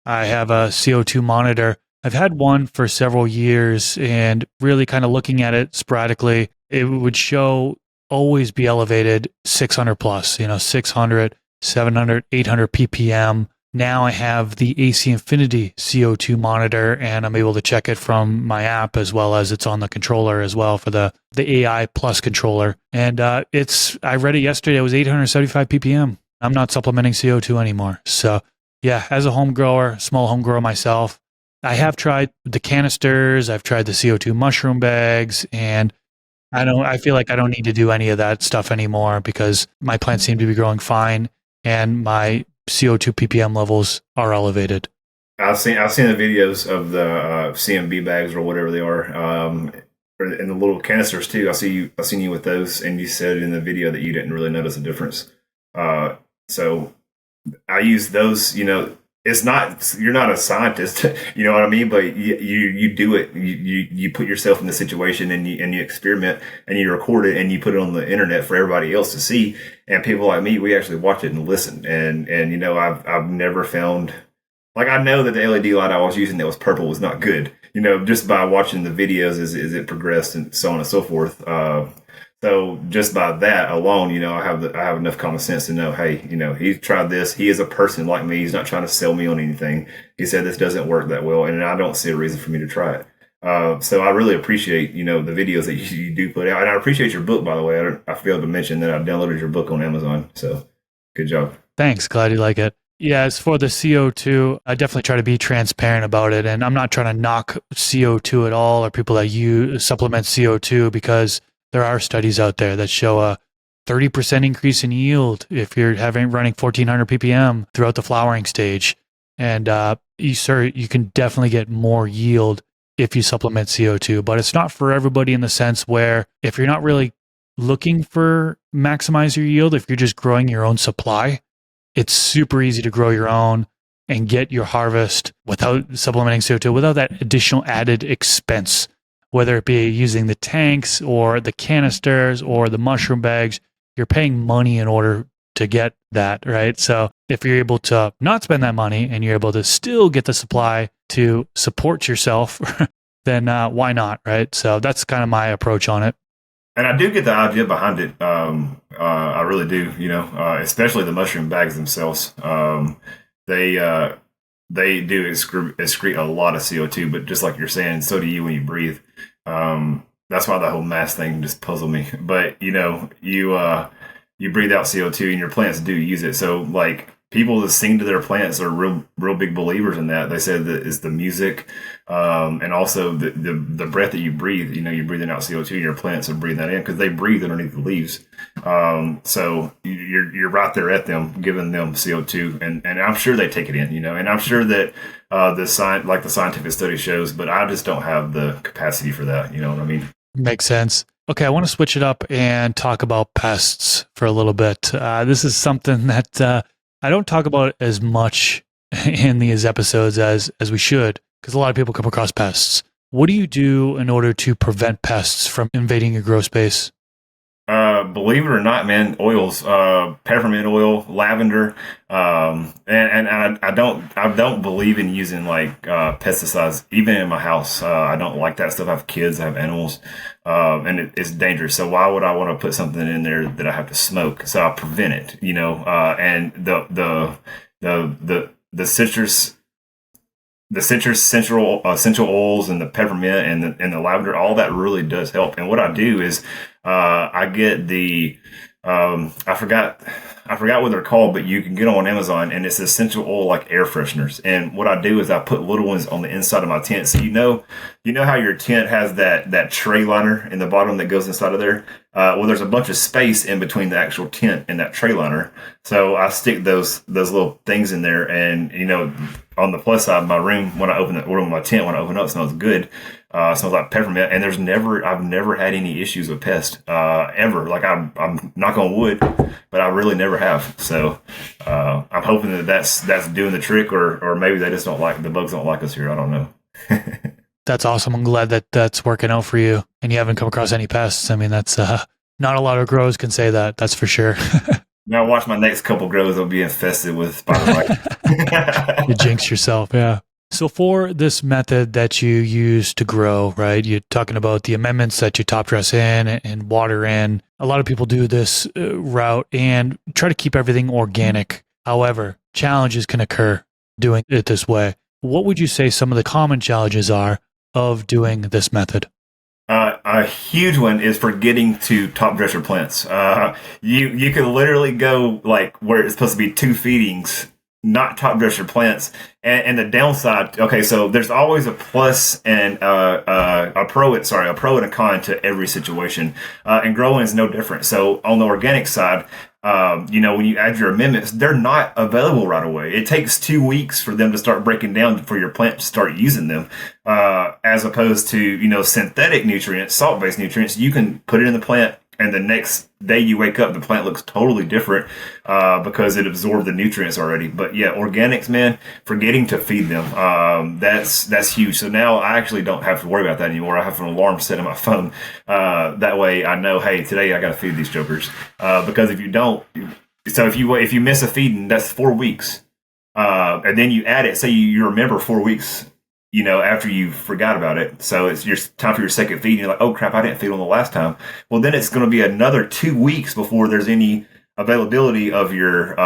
I have a CO2 monitor. I've had one for several years and really kind of looking at it sporadically, it would show always be elevated 600 plus, 600, 700, 800 ppm. Now I have the AC Infinity CO2 monitor and I'm able to check it from my app as well as it's on the controller as well for the AI Plus controller. And I read it yesterday, it was 875 ppm. I'm not supplementing CO2 anymore. So yeah, as a home grower, small home grower myself, I have tried the canisters, I've tried the CO2 mushroom bags, and I feel like I don't need to do any of that stuff anymore because my plants seem to be growing fine and my CO2 ppm levels are elevated. I've seen the videos of the CMB bags or whatever they are, and the little canisters too. I've seen you with those, and you said in the video that you didn't really notice a difference. So I use those, it's not, you're not a scientist, you know what I mean? But you do it, you put yourself in the situation and you experiment and you record it and you put it on the internet for everybody else to see. And people like me, we actually watch it and listen. And I've never found, like, I know that the LED light I was using that was purple was not good, just by watching the videos as it progressed and so on and so forth. So just by that alone, I have enough common sense to know, hey, he's tried this. He is a person like me. He's not trying to sell me on anything. He said this doesn't work that well, and I don't see a reason for me to try it. So I really appreciate, the videos that you do put out. And I appreciate your book, by the way. I failed to mention that I downloaded your book on Amazon. So good job. Thanks. Glad you like it. Yeah, as for the CO2, I definitely try to be transparent about it. And I'm not trying to knock CO2 at all or people that supplement CO2 because there are studies out there that show a 30% increase in yield if you're running 1400 ppm throughout the flowering stage. And you can definitely get more yield if you supplement CO2, but it's not for everybody in the sense where if you're not really looking for maximize your yield, if you're just growing your own supply, it's super easy to grow your own and get your harvest without supplementing CO2, without that additional added expense, whether it be using the tanks or the canisters or the mushroom bags, you're paying money in order to get that, right? So if you're able to not spend that money and you're able to still get the supply to support yourself, then why not, right? So that's kind of my approach on it. And I do get the idea behind it. I really do, especially the mushroom bags themselves. They do excrete a lot of CO2, but just like you're saying, so do you when you breathe. That's why the whole mask thing just puzzled me. But you breathe out CO2 and your plants do use it. So like people that sing to their plants are real big believers in that. They said that it's the music, and also the breath that you breathe. You're breathing out CO2, and your plants are breathing that in because they breathe underneath the leaves. So you're right there at them, giving them CO2, and I'm sure they take it in. And I'm sure that the scientific study shows, but I just don't have the capacity for that. You know what I mean? Makes sense. Okay, I want to switch it up and talk about pests for a little bit. This is something that I don't talk about as much in these episodes as we should, because a lot of people come across pests. What do you do in order to prevent pests from invading your grow space? Believe it or not, man, oils, peppermint oil, lavender, and I don't believe in using like pesticides even in my house. I don't like that stuff. I have kids, I have animals, and it's dangerous. So why would I want to put something in there that I have to smoke? So I'll prevent it, and the citrus. The citrus essential oils and the peppermint and the lavender, all that really does help. And what I do is I get the I forgot what they're called, but you can get them on Amazon, and it's essential oil like air fresheners. And what I do is I put little ones on the inside of my tent. So you know how your tent has that tray liner in the bottom that goes inside of there. Well, there's a bunch of space in between the actual tent and that tray liner. So I stick those little things in there, and on the plus side, my room when I open it, or my tent when I open it up, smells good. Smells like peppermint, and I've never had any issues with pests ever. Like I'm knock on wood, but I really never have. So I'm hoping that's doing the trick, or maybe they just the bugs don't like us here. I don't know. That's awesome. I'm glad that that's working out for you, and you haven't come across any pests. I mean, that's not a lot of grows can say that. That's for sure. Now watch my next couple grows; they'll be infested with spider mites. You jinx yourself, yeah. So for this method that you use to grow, right, you're talking about the amendments that you top dress in and water in. A lot of people do this route and try to keep everything organic. However, challenges can occur doing it this way. What would you say some of the common challenges are of doing this method? A huge one is forgetting to top dress your plants. You can literally go like where it's supposed to be 2 feedings, not top dress your plants. And the downside, okay, so there's always a plus and a pro and a con to every situation. And growing is no different. So on the organic side, when you add your amendments, they're not available right away. It takes 2 weeks for them to start breaking down for your plant to start using them. As opposed to, synthetic nutrients, salt-based nutrients, you can put it in the plant, and the next day you wake up, the plant looks totally different because it absorbed the nutrients already. But yeah, organics, man, forgetting to feed them, that's huge. So now I actually don't have to worry about that anymore. I have an alarm set on my phone. That way I know, hey, today I got to feed these jokers. Because if you don't, so if you miss a feeding, that's 4 weeks. And then you add it, say you remember 4 weeks, after you forgot about it. So it's your time for your second feed. And you're like, oh crap, I didn't feed on the last time. Well, then it's going to be another 2 weeks before there's any availability of your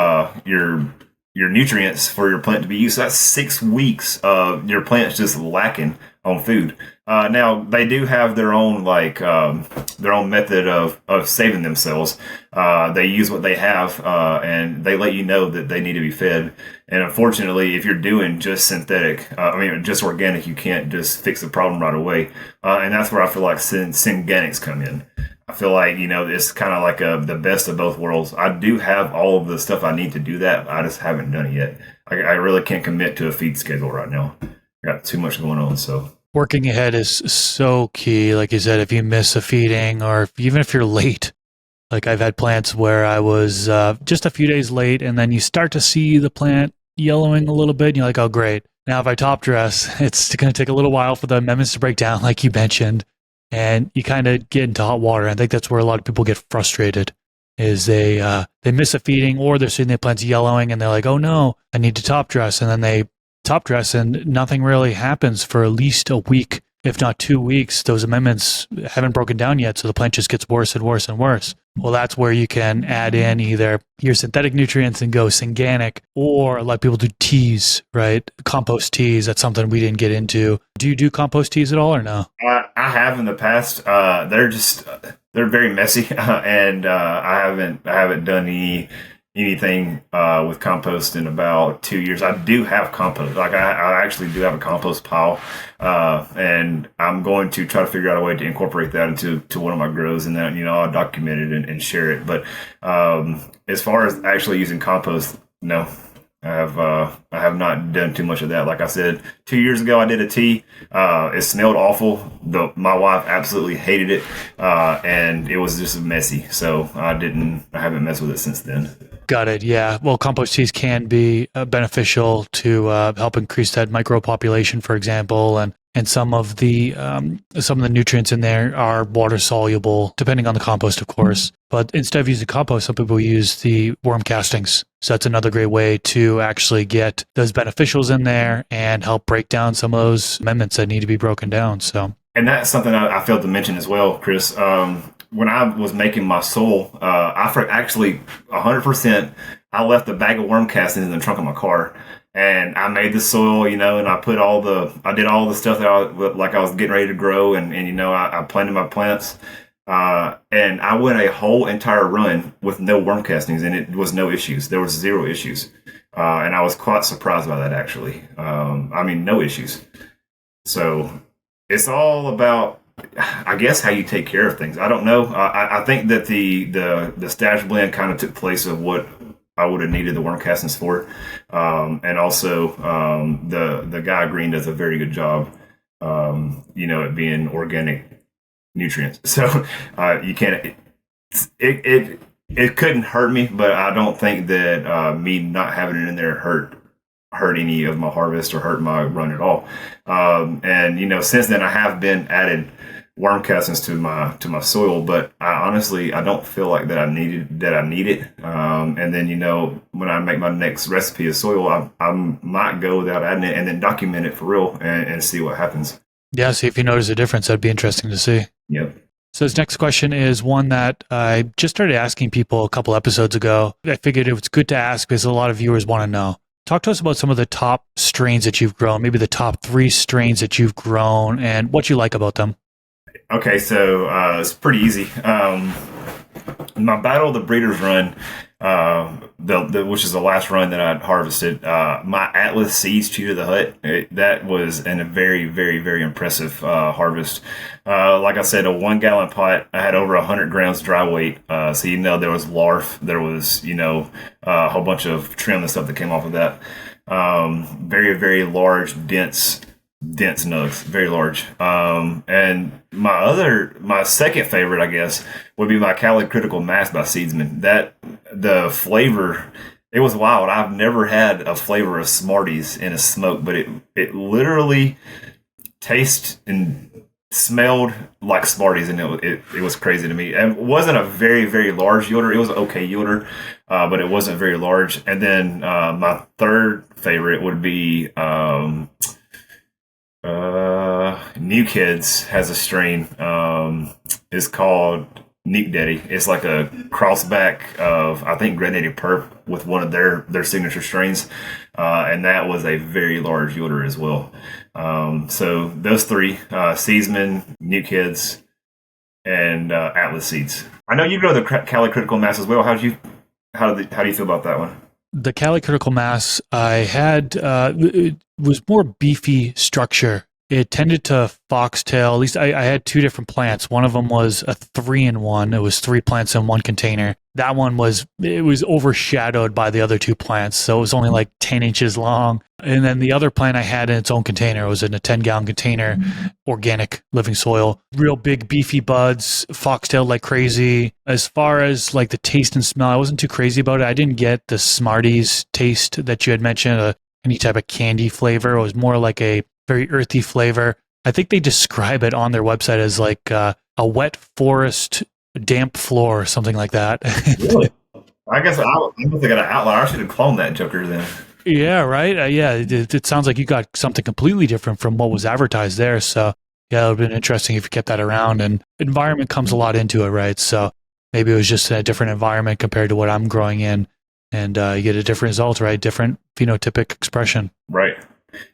nutrients for your plant to be used. So that's 6 weeks of your plant's just lacking on food. Now they do have their own method of saving themselves. They use what they have, and they let you know that they need to be fed. And unfortunately, if you're doing just synthetic, just organic, you can't just fix the problem right away. And that's where I feel like Synganics come in. I feel like, it's kind of like the best of both worlds. I do have all of the stuff I need to do that. I just haven't done it yet. I really can't commit to a feed schedule right now. I got too much going on, so. Working ahead is so key. Like you said, if you miss a feeding or even if you're late, like I've had plants where I was just a few days late, and then you start to see the plant yellowing a little bit, and you're like, oh, great. Now, if I top dress, it's going to take a little while for the amendments to break down, like you mentioned. and you kind of get into hot water. I think that's where a lot of people get frustrated is they miss a feeding, or they're seeing their plants yellowing and they're like, oh no, I need to top dress. And then they top dress and nothing really happens for at least a week, if not 2 weeks. Those amendments haven't broken down yet, so the plant just gets worse and worse and worse. Well, that's where you can add in either your synthetic nutrients and go Synganic, or a lot of people do teas, right? Compost teas. That's something we didn't get into. Do you do compost teas at all or no? I have in the past. They're very messy, and I haven't done anything with compost in about 2 years. I do have compost. Like I actually do have a compost pile, and I'm going to try to figure out a way to incorporate that into one of my grows, and then I'll document it and share it. But as far as actually using compost, no. I have not done too much of that. Like I said, 2 years ago I did a tea. It smelled awful. My wife absolutely hated it, and it was just messy. So I haven't messed with it since then. Got it. Yeah. Well, compost teas can be beneficial to help increase that micropopulation, for example, and some of the nutrients in there are water soluble, depending on the compost, of course. But instead of using compost, some people use the worm castings. So that's another great way to actually get those beneficials in there and help break down some of those amendments that need to be broken down. So, and that's something I failed to mention as well, Chris. When I was making my soil, actually 100%, I left a bag of worm castings in the trunk of my car. And I made the soil, and I did all the stuff that I was getting ready to grow, and I planted my plants, and I went a whole entire run with no worm castings, and it was no issues. There was 0 issues, and I was quite surprised by that, actually. No issues. So it's all about, I guess, how you take care of things. I don't know. I think that the stash blend kind of took place of what I would have needed the worm castings for, and also the Guy Green does a very good job, at being organic nutrients. So you can't. It couldn't hurt me, but I don't think that me not having it in there hurt any of my harvest or hurt my run at all. And since then I have been added worm castings to my soil, but I don't feel like that I need it. And then when I make my next recipe of soil, I might go without adding it and then document it for real and see what happens. Yeah, see if you notice a difference. That'd be interesting to see. Yep. So this next question is one that I just started asking people a couple episodes ago. I figured it was good to ask because a lot of viewers want to know. Talk to us about some of the top strains that you've grown, maybe the top 3 strains that you've grown and what you like about them. Okay, so it's pretty easy. My Battle of the Breeders run, which is the last run that I harvested, my Atlas Seeds Cheetah the Hut, that was a very, very, very impressive harvest. Like I said, a 1 gallon pot, I had over 100 grams dry weight. So there was larf, there was a whole bunch of trim and stuff that came off of that. Very, very large, dense nugs, very large. And my second favorite, I guess, would be my Cali Critical Mass by Seedsman. That the flavor, it was wild. I've never had a flavor of Smarties in a smoke, but it literally tasted and smelled like Smarties, and it was crazy to me. And it wasn't a very, very large yielder. It was an okay yielder, but it wasn't very large. And then my third favorite would be New Kids has a strain. It's called Neat Daddy. It's like a crossback of, I think, Red Native Perp with one of their signature strains, and that was a very large yielder as well. So those 3, Seedsman, New Kids, and Atlas Seeds. I know you grow the Cali Critical Mass as well. How do you feel about that one? The Cali Critical Mass I had it was more beefy structure. It tended to foxtail. At least I had 2 different plants. One of them was a 3-in-1. It was 3 plants in 1 container. That one was overshadowed by the other 2 plants, so it was only like 10 inches long. And then the other plant I had in its own container, it was in a 10-gallon container, organic living soil. Real big beefy buds, foxtailed like crazy. As far as like the taste and smell, I wasn't too crazy about it. I didn't get the Smarties taste that you had mentioned, any type of candy flavor. It was more like a very earthy flavor. I think they describe it on their website as like a wet forest, damp floor, or something like that. Really? I guess I must have got an outlier. I should have cloned that joker then. Yeah, right. Yeah, it sounds like you got something completely different from what was advertised there. So yeah, it would have been interesting if you kept that around. And environment comes a lot into it, right? So maybe it was just a different environment compared to what I'm growing in, and you get a different result, right? Different phenotypic expression. Right.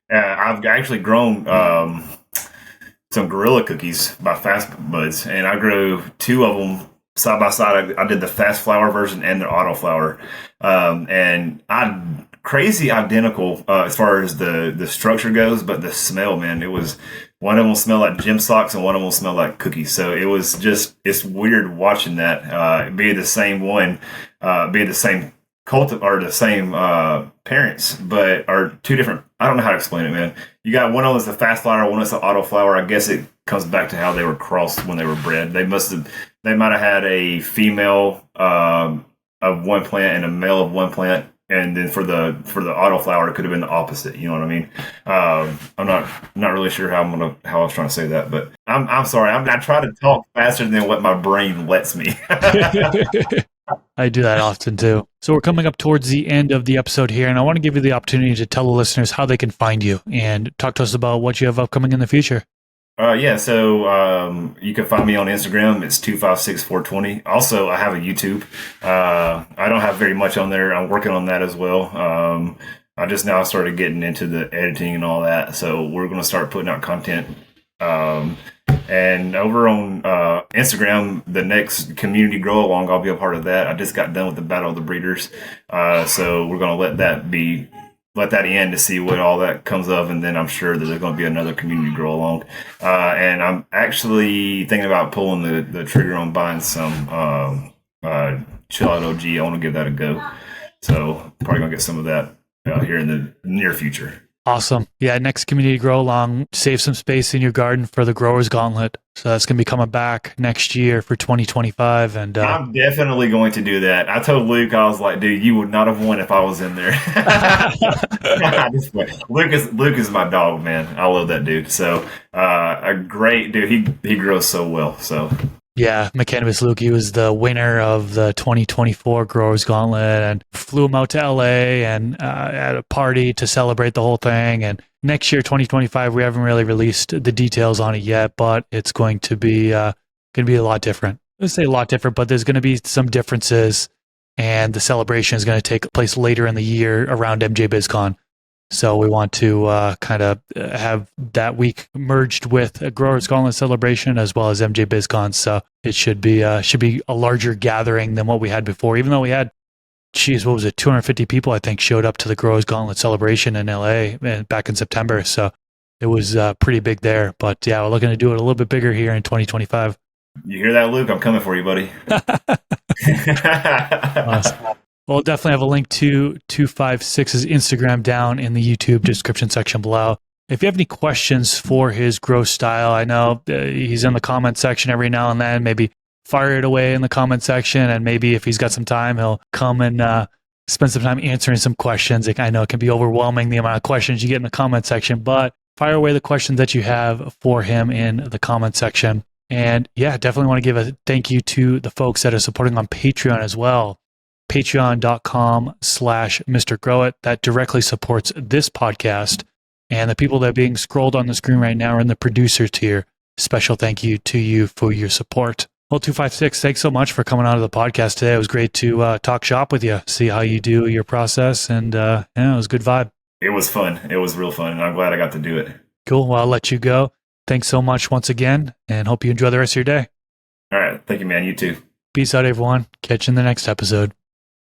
I've actually grown some gorilla cookies by Fast Buds, and I grew two of them side by side. I did the fast flower version and the auto flower, and I crazy identical as far as the structure goes, but the smell, man, it was one of them will smell like gym socks and one of them will smell like cookies. So it was just it's weird watching that be the same one, be the same or the same parents, but are two different. I don't know how to explain it, man. You got one of them is the fast flower, one is the auto flower. I guess it comes back to how they were crossed when they were bred. They might have had a female of one plant and a male of one plant, and then for the auto flower, it could have been the opposite. You know what I mean? I'm not really sure how I was trying to say that, but I'm sorry. I try to talk faster than what my brain lets me. I do that often too. So we're coming up towards the end of the episode here, and I want to give you the opportunity to tell the listeners how they can find you and talk to us about what you have upcoming in the future. Yeah, so you can find me on Instagram. It's 256420. Also, I have a YouTube. I don't have very much on there. I'm working on that as well. I just now started getting into the editing and all that, so we're going to start putting out content. And over on Instagram, the next community grow along, I'll be a part of that. I just got done with the Battle of the Breeders, so we're going to let that end to see what all that comes of, and then I'm sure that there's going to be another community grow along. And I'm actually thinking about pulling the trigger on buying some Chill Out OG. I want to give that a go, so probably going to get some of that here in the near future. Awesome. Yeah, next community grow along, save some space in your garden for the Growers Gauntlet. So that's going to be coming back next year for 2025. And I'm definitely going to do that. I told Luke, I was like, dude, you would not have won if I was in there. Luke is my dog, man. I love that dude. So a great dude. He grows so well. So yeah, McCannabis Luke, he was the winner of the 2024 Growers Gauntlet and flew him out to LA and at a party to celebrate the whole thing. And next year, 2025, we haven't really released the details on it yet, but it's going to be a lot different. Let's say a lot different, but there's going to be some differences, and the celebration is going to take place later in the year around MJ BizCon. So we want to kind of have that week merged with a Growers Gauntlet celebration as well as MJ BizCon. So it should be a larger gathering than what we had before. Even though we had, 250 people I think showed up to the Growers Gauntlet celebration in LA back in September. So it was pretty big there. But yeah, we're looking to do it a little bit bigger here in 2025. You hear that, Luke? I'm coming for you, buddy. Awesome. We'll definitely have a link to 256's Instagram down in the YouTube description section below. If you have any questions for his grow style, I know he's in the comment section every now and then. Maybe fire it away in the comment section, and maybe if he's got some time, he'll come and spend some time answering some questions. I know it can be overwhelming, the amount of questions you get in the comment section, but fire away the questions that you have for him in the comment section. And yeah, definitely want to give a thank you to the folks that are supporting on Patreon as well. Patreon.com/Mr. Grow It. That directly supports this podcast. And the people that are being scrolled on the screen right now are in the producer tier. Special thank you to you for your support. Well, 256, thanks so much for coming on to the podcast today. It was great to talk shop with you, see how you do your process. And yeah, it was a good vibe. It was fun. It was real fun. And I'm glad I got to do it. Cool. Well, I'll let you go. Thanks so much once again, and hope you enjoy the rest of your day. All right. Thank you, man. You too. Peace out, everyone. Catch you in the next episode.